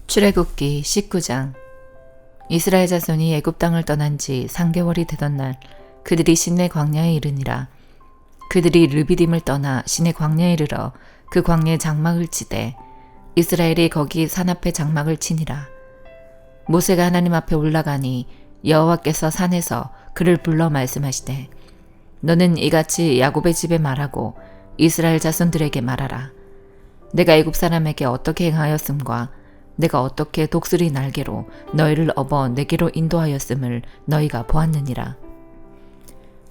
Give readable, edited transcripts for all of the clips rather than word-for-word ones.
출애굽기 19장. 이스라엘 자손이 애굽 땅을 떠난 지 3개월이 되던 날 그들이 시내 광야에 이르니라. 그들이 르비딤을 떠나 시내 광야에 이르러 그 광야에 장막을 치되 이스라엘이 거기 산 앞에 장막을 치니라. 모세가 하나님 앞에 올라가니 여호와께서 산에서 그를 불러 말씀하시되 너는 이같이 야곱의 집에 말하고 이스라엘 자손들에게 말하라. 내가 애굽 사람에게 어떻게 행하였음과 내가 어떻게 독수리 날개로 너희를 업어 내게로 인도하였음을 너희가 보았느니라.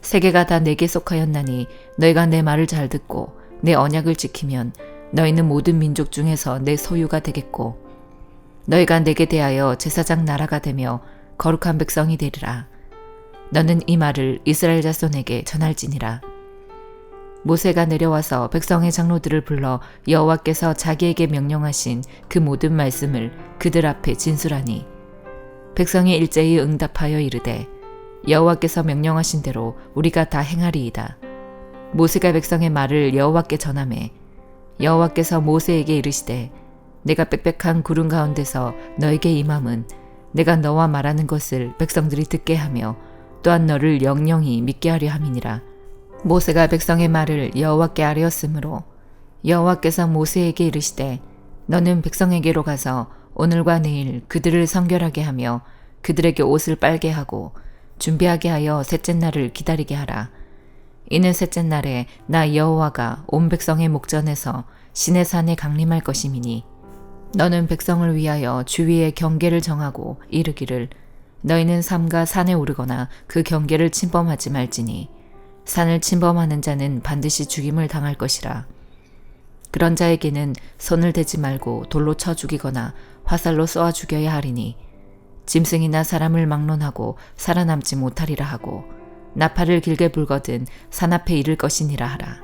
세계가 다 내게 속하였나니 너희가 내 말을 잘 듣고 내 언약을 지키면 너희는 모든 민족 중에서 내 소유가 되겠고 너희가 내게 대하여 제사장 나라가 되며 거룩한 백성이 되리라. 너는 이 말을 이스라엘 자손에게 전할지니라. 모세가 내려와서 백성의 장로들을 불러 여호와께서 자기에게 명령하신 그 모든 말씀을 그들 앞에 진술하니 백성이 일제히 응답하여 이르되 여호와께서 명령하신 대로 우리가 다 행하리이다. 모세가 백성의 말을 여호와께 전하매 여호와께서 모세에게 이르시되 내가 빽빽한 구름 가운데서 너에게 임함은 내가 너와 말하는 것을 백성들이 듣게 하며 또한 너를 영영히 믿게 하려 함이니라. 모세가 백성의 말을 여호와께 아뢰었으므로 여호와께서 모세에게 이르시되 너는 백성에게로 가서 오늘과 내일 그들을 성결하게 하며 그들에게 옷을 빨게 하고 준비하게 하여 셋째 날을 기다리게 하라. 이는 셋째 날에 나 여호와가 온 백성의 목전에서 시내산에 강림할 것임이니 너는 백성을 위하여 주위에 경계를 정하고 이르기를 너희는 삼가 산에 오르거나 그 경계를 침범하지 말지니 산을 침범하는 자는 반드시 죽임을 당할 것이라. 그런 자에게는 손을 대지 말고 돌로 쳐 죽이거나 화살로 쏘아 죽여야 하리니 짐승이나 사람을 막론하고 살아남지 못하리라 하고 나팔을 길게 불거든 산 앞에 이를 것이니라 하라.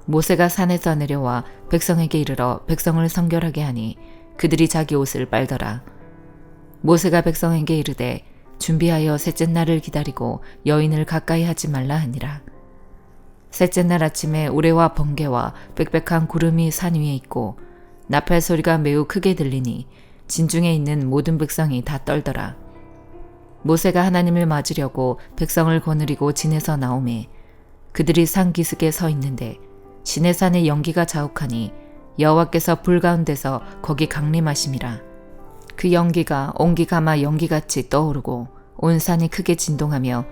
모세가 산에서 내려와 백성에게 이르러 백성을 성결하게 하니 그들이 자기 옷을 빨더라. 모세가 백성에게 이르되 준비하여 셋째 날을 기다리고 여인을 가까이 하지 말라 하니라. 셋째 날 아침에 우레와 번개와 빽빽한 구름이 산 위에 있고 나팔 소리가 매우 크게 들리니 진중에 있는 모든 백성이 다 떨더라. 모세가 하나님을 맞으려고 백성을 거느리고 진에서 나오매 그들이 산 기슭에 서 있는데 시내산의 연기가 자욱하니 여호와께서 불 가운데서 거기 강림하심이라. 그 연기가 옹기가마 연기같이 떠오르고 온 산이 크게 진동하며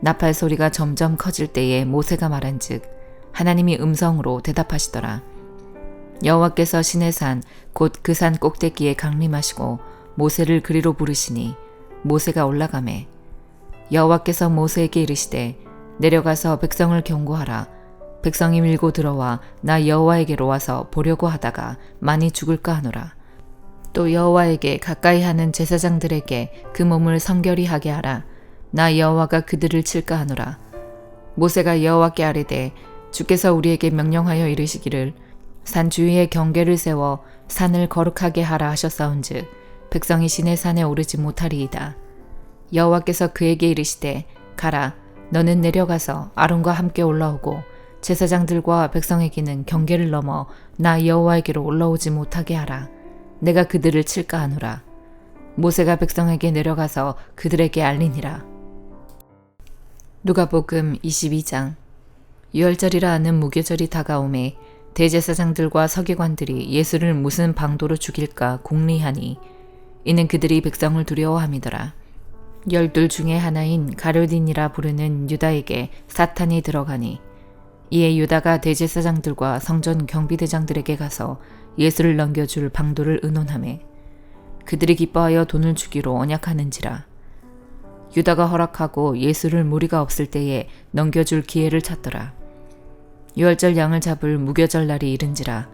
나팔 소리가 점점 커질 때에 모세가 말한즉 하나님이 음성으로 대답하시더라. 여호와께서 시내산 곧 그 산 꼭대기에 강림하시고 모세를 그리로 부르시니 모세가 올라가매 여호와께서 모세에게 이르시되 내려가서 백성을 경고하라. 백성이 밀고 들어와 나 여호와에게로 와서 보려고 하다가 많이 죽을까 하노라. 또 여호와에게 가까이 하는 제사장들에게 그 몸을 성결히 하게 하라. 나 여호와가 그들을 칠까 하노라. 모세가 여호와께 아뢰되 주께서 우리에게 명령하여 이르시기를 산 주위에 경계를 세워 산을 거룩하게 하라 하셨사온즉 백성이 시내산에 오르지 못하리이다. 여호와께서 그에게 이르시되 가라. 너는 내려가서 아론과 함께 올라오고 제사장들과 백성에게는 경계를 넘어 나 여호와에게로 올라오지 못하게 하라. 내가 그들을 칠까 하노라. 모세가 백성에게 내려가서 그들에게 알리니라. 누가복음 22장. 유월절이라 하는 무교절이 다가오매 대제사장들과 서기관들이 예수를 무슨 방도로 죽일까 궁리하니 이는 그들이 백성을 두려워함이더라. 12 중에 하나인 가룟딘이라 부르는 유다에게 사탄이 들어가니 이에 유다가 대제사장들과 성전 경비대장들에게 가서 예수를 넘겨줄 방도를 의논하매 그들이 기뻐하여 돈을 주기로 언약하는지라. 유다가 허락하고 예수를 무리가 없을 때에 넘겨줄 기회를 찾더라. 유월절 양을 잡을 무교절 날이 이른지라.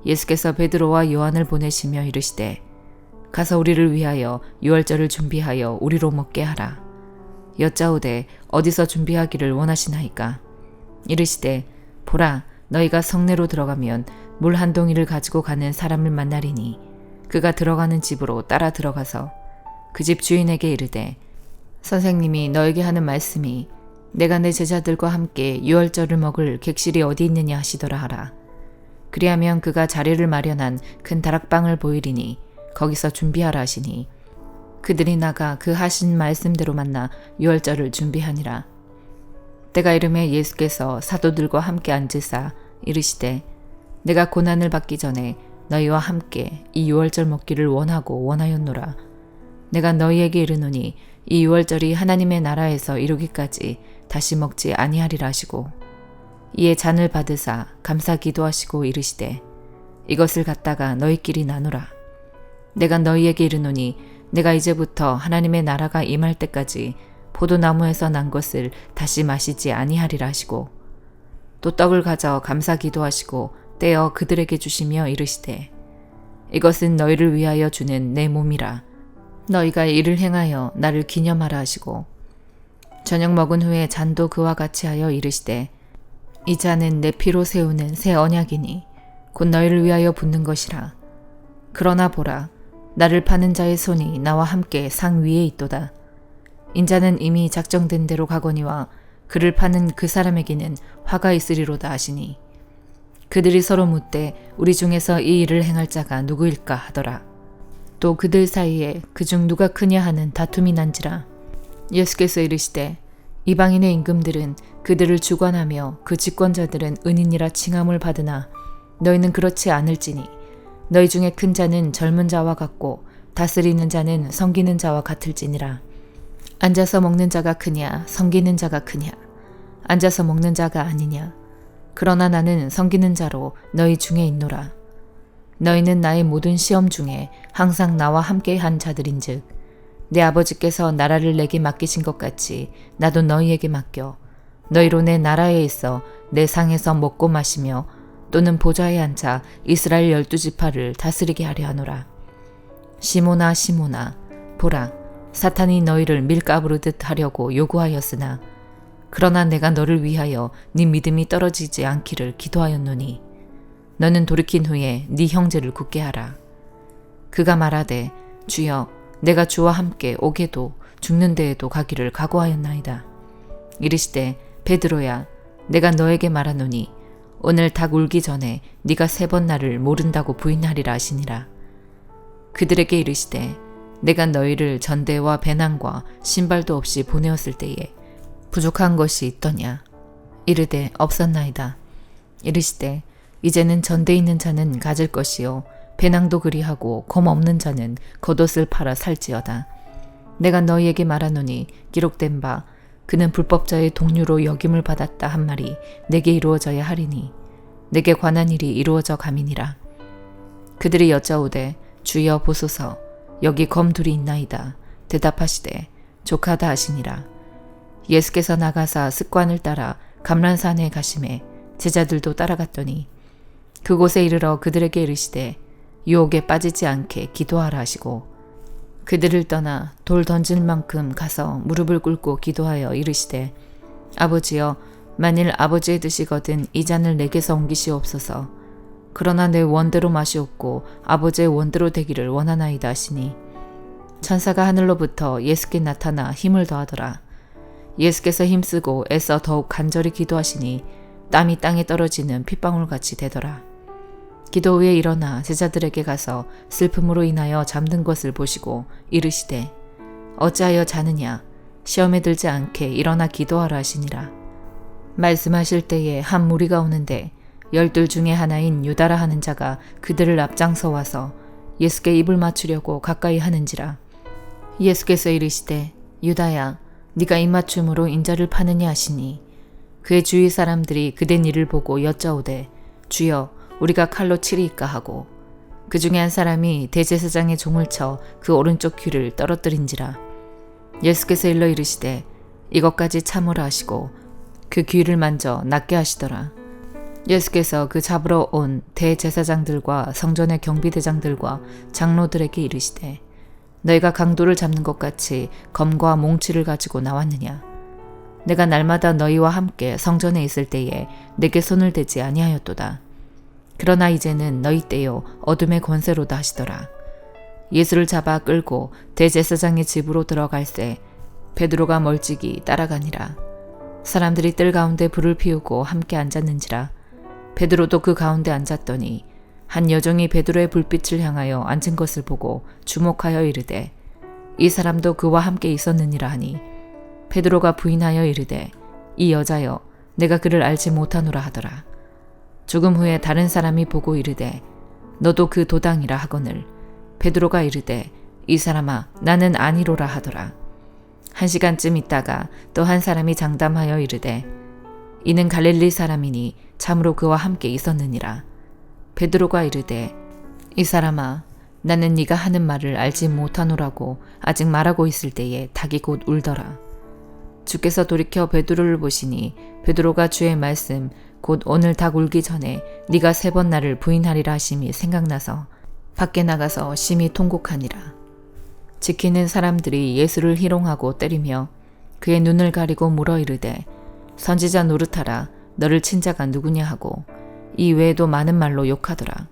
예수께서 베드로와 요한을 보내시며 이르시되 가서 우리를 위하여 유월절을 준비하여 우리로 먹게 하라. 여짜오되 어디서 준비하기를 원하시나이까. 이르시되 보라 너희가 성내로 들어가면 물 한 동이를 가지고 가는 사람을 만나리니 그가 들어가는 집으로 따라 들어가서 그 집 주인에게 이르되 선생님이 너에게 하는 말씀이 내가 내 제자들과 함께 유월절을 먹을 객실이 어디 있느냐 하시더라 하라. 그리하면 그가 자리를 마련한 큰 다락방을 보이리니 거기서 준비하라 하시니 그들이 나가 그 하신 말씀대로 만나 유월절을 준비하니라. 때가 이름에 예수께서 사도들과 함께 앉으사 이르시되 내가 고난을 받기 전에 너희와 함께 이 유월절 먹기를 원하고 원하였노라. 내가 너희에게 이르노니 이 유월절이 하나님의 나라에서 이루기까지 다시 먹지 아니하리라 하시고 이에 잔을 받으사 감사 기도하시고 이르시되 이것을 갖다가 너희끼리 나누라. 내가 너희에게 이르노니 내가 이제부터 하나님의 나라가 임할 때까지 포도나무에서 난 것을 다시 마시지 아니하리라 하시고 또 떡을 가져 감사 기도하시고 떼어 그들에게 주시며 이르시되 이것은 너희를 위하여 주는 내 몸이라. 너희가 이를 행하여 나를 기념하라 하시고 저녁 먹은 후에 잔도 그와 같이 하여 이르시되 이 잔은 내 피로 세우는 새 언약이니 곧 너희를 위하여 붓는 것이라. 그러나 보라 나를 파는 자의 손이 나와 함께 상 위에 있도다. 인자는 이미 작정된 대로 가거니와 그를 파는 그 사람에게는 화가 있으리로다 하시니 그들이 서로 묻되 우리 중에서 이 일을 행할 자가 누구일까 하더라. 또 그들 사이에 그중 누가 크냐 하는 다툼이 난지라. 예수께서 이르시되 이방인의 임금들은 그들을 주관하며 그 집권자들은 은인이라 칭함을 받으나 너희는 그렇지 않을지니 너희 중에 큰 자는 젊은 자와 같고 다스리는 자는 섬기는 자와 같을지니라. 앉아서 먹는 자가 크냐 섬기는 자가 크냐 앉아서 먹는 자가 아니냐. 그러나 나는 섬기는 자로 너희 중에 있노라. 너희는 나의 모든 시험 중에 항상 나와 함께 한 자들인즉 내 아버지께서 나라를 내게 맡기신 것 같이 나도 너희에게 맡겨 너희로 내 나라에 있어 내 상에서 먹고 마시며 또는 보좌에 앉아 이스라엘 12지파를 다스리게 하려 하노라. 시몬아 시몬아 보라 사탄이 너희를 밀가부르듯 하려고 요구하였으나 그러나 내가 너를 위하여 네 믿음이 떨어지지 않기를 기도하였노니 너는 돌이킨 후에 네 형제를 굳게 하라. 그가 말하되 주여 내가 주와 함께 오게도 죽는 데에도 가기를 각오하였나이다. 이르시되 베드로야 내가 너에게 말하노니 오늘 닭 울기 전에 네가 3번 나를 모른다고 부인하리라 하시니라. 그들에게 이르시되 내가 너희를 전대와 배낭과 신발도 없이 보내었을 때에 부족한 것이 있더냐. 이르되 없었나이다. 이르시되 이제는 전대 있는 자는 가질 것이요 배낭도 그리하고 검 없는 자는 겉옷을 팔아 살지어다. 내가 너희에게 말하노니 기록된 바 그는 불법자의 동류로 역임을 받았다 한 말이 내게 이루어져야 하리니 내게 관한 일이 이루어져 가미니라. 그들이 여짜오되 주여 보소서 여기 검 둘이 있나이다. 대답하시되 족하다 하시니라. 예수께서 나가사 습관을 따라 감람산에 가심에 제자들도 따라갔더니 그곳에 이르러 그들에게 이르시되 유혹에 빠지지 않게 기도하라 하시고 그들을 떠나 돌 던질 만큼 가서 무릎을 꿇고 기도하여 이르시되 아버지여 만일 아버지의 뜻이거든 이 잔을 내게서 옮기시옵소서. 그러나 내 원대로 마시옵고 아버지의 원대로 되기를 원하나이다 하시니 천사가 하늘로부터 예수께 나타나 힘을 더하더라. 예수께서 힘쓰고 애써 더욱 간절히 기도하시니 땀이 땅에 떨어지는 핏방울같이 되더라. 기도 후에 일어나 제자들에게 가서 슬픔으로 인하여 잠든 것을 보시고 이르시되 어찌하여 자느냐 시험에 들지 않게 일어나 기도하라 하시니라. 말씀하실 때에 한 무리가 오는데 12 중에 하나인 유다라 하는 자가 그들을 앞장서 와서 예수께 입을 맞추려고 가까이 하는지라. 예수께서 이르시되 유다야 네가 입맞춤으로 인자를 파느냐 하시니 그의 주위 사람들이 그된 일을 보고 여짜오되 주여 우리가 칼로 치리이까 하고 그 중에 한 사람이 대제사장의 종을 쳐 그 오른쪽 귀를 떨어뜨린지라. 예수께서 일러 이르시되 이것까지 참으라 하시고 그 귀를 만져 낫게 하시더라. 예수께서 그 잡으러 온 대제사장들과 성전의 경비대장들과 장로들에게 이르시되 너희가 강도를 잡는 것 같이 검과 몽치를 가지고 나왔느냐. 내가 날마다 너희와 함께 성전에 있을 때에 내게 손을 대지 아니하였도다. 그러나 이제는 너희 때요 어둠의 권세로다 하시더라. 예수를 잡아 끌고 대제사장의 집으로 들어갈새 베드로가 멀찍이 따라가니라. 사람들이 뜰 가운데 불을 피우고 함께 앉았는지라. 베드로도 그 가운데 앉았더니 한 여종이 베드로의 불빛을 향하여 앉은 것을 보고 주목하여 이르되 이 사람도 그와 함께 있었느니라 하니 베드로가 부인하여 이르되 이 여자여 내가 그를 알지 못하노라 하더라. 조금 후에 다른 사람이 보고 이르되 너도 그 도당이라 하거늘 베드로가 이르되 이 사람아 나는 아니로라 하더라. 1시간쯤 있다가 또 한 사람이 장담하여 이르되 이는 갈릴리 사람이니 참으로 그와 함께 있었느니라. 베드로가 이르되 이 사람아 나는 네가 하는 말을 알지 못하노라고 아직 말하고 있을 때에 닭이 곧 울더라. 주께서 돌이켜 베드로를 보시니 베드로가 주의 말씀 곧 오늘 닭 울기 전에 네가 3번 나를 부인하리라 하심이 생각나서 밖에 나가서 심히 통곡하니라. 지키는 사람들이 예수를 희롱하고 때리며 그의 눈을 가리고 물어 이르되 선지자 노릇하라 너를 친 자가 누구냐 하고 이 외에도 많은 말로 욕하더라.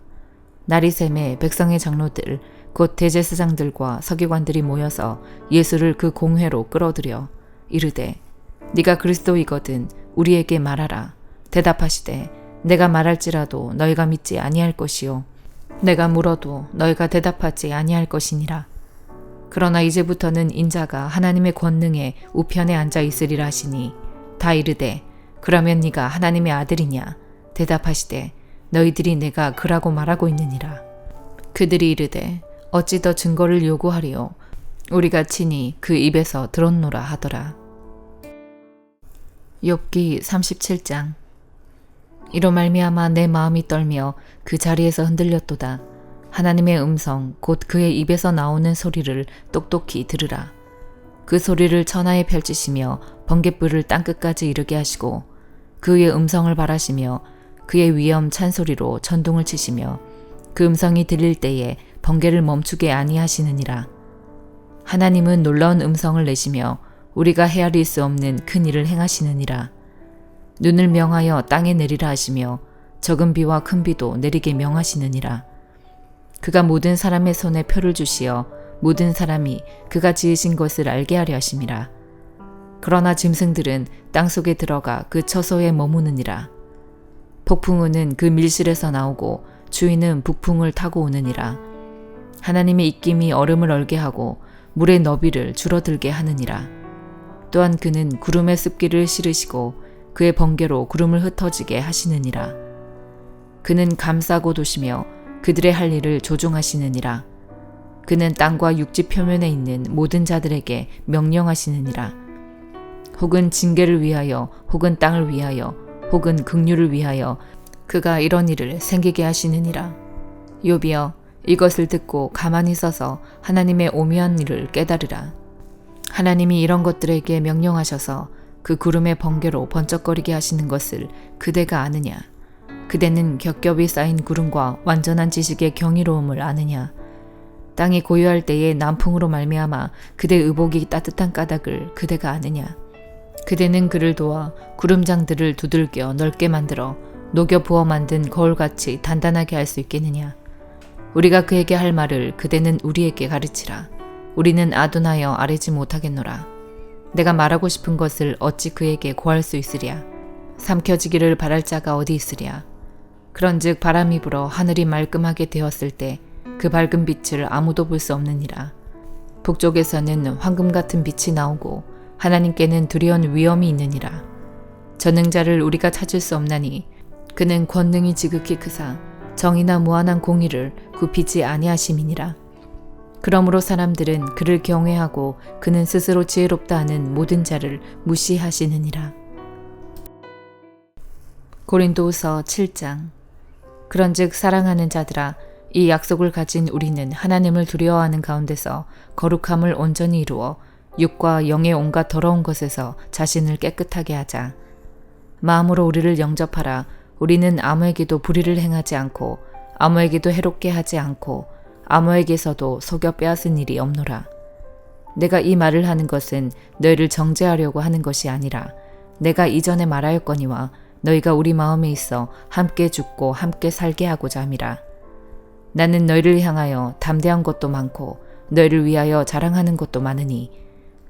날이 새매 백성의 장로들 곧 대제사장들과 서기관들이 모여서 예수를 그 공회로 끌어들여 이르되 네가 그리스도이거든 우리에게 말하라. 대답하시되 내가 말할지라도 너희가 믿지 아니할 것이요 내가 물어도 너희가 대답하지 아니할 것이니라. 그러나 이제부터는 인자가 하나님의 권능에 우편에 앉아 있으리라 하시니 다 이르되 그러면 네가 하나님의 아들이냐 대답하시되 너희들이 내가 그라고 말하고 있느니라. 그들이 이르되 어찌 더 증거를 요구하리요 우리가 친히 그 입에서 들었노라 하더라. 욥기 37장. 이로 말미암아 내 마음이 떨며 그 자리에서 흔들렸도다. 하나님의 음성 곧 그의 입에서 나오는 소리를 똑똑히 들으라. 그 소리를 천하에 펼치시며 번갯불을 땅끝까지 이르게 하시고 그의 음성을 바라시며 그의 위엄 찬소리로 천둥을 치시며 그 음성이 들릴 때에 번개를 멈추게 아니하시느니라. 하나님은 놀라운 음성을 내시며 우리가 헤아릴 수 없는 큰 일을 행하시느니라. 눈을 명하여 땅에 내리라 하시며 적은 비와 큰 비도 내리게 명하시느니라. 그가 모든 사람의 손에 표를 주시어 모든 사람이 그가 지으신 것을 알게 하려 하심이라. 그러나 짐승들은 땅속에 들어가 그 처소에 머무느니라. 폭풍우는 그 밀실에서 나오고 주인은 북풍을 타고 오느니라. 하나님의 입김이 얼음을 얼게 하고 물의 너비를 줄어들게 하느니라. 또한 그는 구름의 습기를 실으시고 그의 번개로 구름을 흩어지게 하시느니라. 그는 감싸고 도시며 그들의 할 일을 조종하시느니라. 그는 땅과 육지 표면에 있는 모든 자들에게 명령하시느니라. 혹은 징계를 위하여 혹은 땅을 위하여 혹은 긍휼을 위하여 그가 이런 일을 생기게 하시느니라. 욥이여 이것을 듣고 가만히 서서 하나님의 오묘한 일을 깨달으라. 하나님이 이런 것들에게 명령하셔서 그 구름의 번개로 번쩍거리게 하시는 것을 그대가 아느냐? 그대는 겹겹이 쌓인 구름과 완전한 지식의 경이로움을 아느냐? 땅이 고요할 때에 남풍으로 말미암아 그대 의복이 따뜻한 까닭을 그대가 아느냐? 그대는 그를 도와 구름장들을 두들겨 넓게 만들어 녹여 부어 만든 거울같이 단단하게 할 수 있겠느냐? 우리가 그에게 할 말을 그대는 우리에게 가르치라. 우리는 아둔하여 아뢰지 못하겠노라. 내가 말하고 싶은 것을 어찌 그에게 고할 수 있으랴? 삼켜지기를 바랄 자가 어디 있으랴? 그런즉 바람이 불어 하늘이 말끔하게 되었을 때 그 밝은 빛을 아무도 볼 수 없느니라. 북쪽에서는 황금 같은 빛이 나오고 하나님께는 두려운 위엄이 있느니라. 전능자를 우리가 찾을 수 없나니 그는 권능이 지극히 크사 정의나 무한한 공의를 굽히지 아니하심이니라. 그러므로 사람들은 그를 경외하고 그는 스스로 지혜롭다 하는 모든 자를 무시하시느니라. 고린도후서 7장. 그런즉 사랑하는 자들아 이 약속을 가진 우리는 하나님을 두려워하는 가운데서 거룩함을 온전히 이루어 육과 영의 온갖 더러운 것에서 자신을 깨끗하게 하자. 마음으로 우리를 영접하라. 우리는 아무에게도 불의를 행하지 않고 아무에게도 해롭게 하지 않고 아무에게서도 속여 빼앗은 일이 없노라. 내가 이 말을 하는 것은 너희를 정죄하려고 하는 것이 아니라 내가 이전에 말하였거니와 너희가 우리 마음에 있어 함께 죽고 함께 살게 하고자 함이라. 나는 너희를 향하여 담대한 것도 많고 너희를 위하여 자랑하는 것도 많으니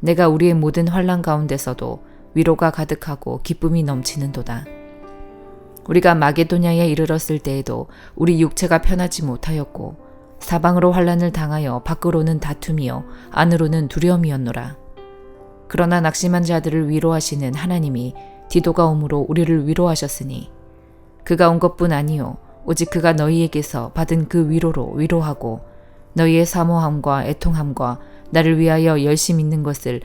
내가 우리의 모든 환난 가운데서도 위로가 가득하고 기쁨이 넘치는도다. 우리가 마게도냐에 이르렀을 때에도 우리 육체가 편하지 못하였고 사방으로 환난을 당하여 밖으로는 다툼이요 안으로는 두려움이었노라. 그러나 낙심한 자들을 위로하시는 하나님이 디도가 오므로 우리를 위로하셨으니 그가 온 것뿐 아니요 오직 그가 너희에게서 받은 그 위로로 위로하고 너희의 사모함과 애통함과 나를 위하여 열심 있는 것을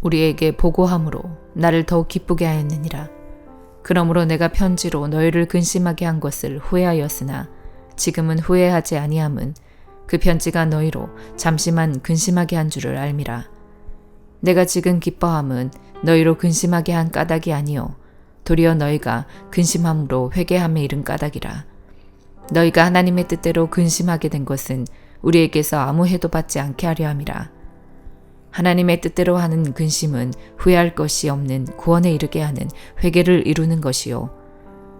우리에게 보고함으로 나를 더욱 기쁘게 하였느니라. 그러므로 내가 편지로 너희를 근심하게 한 것을 후회하였으나 지금은 후회하지 아니함은 그 편지가 너희로 잠시만 근심하게 한 줄을 알미라. 내가 지금 기뻐함은 너희로 근심하게 한 까닭이 아니요 도리어 너희가 근심함으로 회개함에 이른 까닭이라. 너희가 하나님의 뜻대로 근심하게 된 것은 우리에게서 아무 해도 받지 않게 하려 함이라. 하나님의 뜻대로 하는 근심은 후회할 것이 없는 구원에 이르게 하는 회개를 이루는 것이요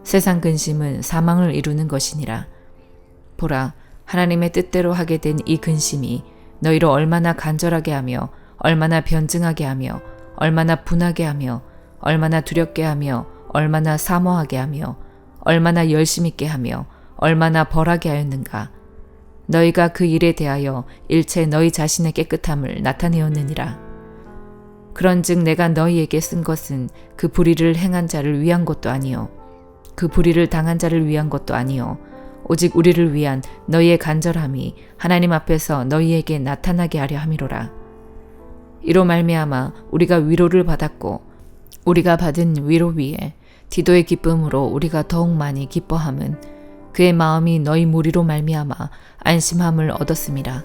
세상 근심은 사망을 이루는 것이니라. 보라, 하나님의 뜻대로 하게 된 이 근심이 너희로 얼마나 간절하게 하며 얼마나 변증하게 하며 얼마나 분하게 하며 얼마나 두렵게 하며 얼마나 사모하게 하며 얼마나 열심 있게 하며 얼마나 벌하게 하였는가. 너희가 그 일에 대하여 일체 너희 자신의 깨끗함을 나타내었느니라. 그런즉 내가 너희에게 쓴 것은 그 불의를 행한 자를 위한 것도 아니요 그 불의를 당한 자를 위한 것도 아니요 오직 우리를 위한 너희의 간절함이 하나님 앞에서 너희에게 나타나게 하려 함이로라. 이로 말미암아 우리가 위로를 받았고 우리가 받은 위로 위에 디도의 기쁨으로 우리가 더욱 많이 기뻐함은 그의 마음이 너희 무리로 말미암아 안심함을 얻었음이라.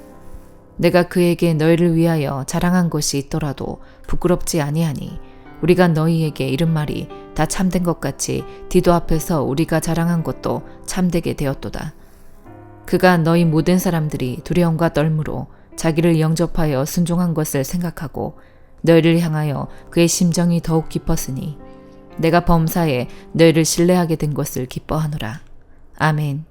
내가 그에게 너희를 위하여 자랑한 것이 있더라도 부끄럽지 아니하니 우리가 너희에게 이른 말이 다 참된 것 같이 디도 앞에서 우리가 자랑한 것도 참되게 되었도다. 그가 너희 모든 사람들이 두려움과 떨므로 자기를 영접하여 순종한 것을 생각하고 너희를 향하여 그의 심정이 더욱 깊었으니 내가 범사에 너희를 신뢰하게 된 것을 기뻐하노라. 아멘.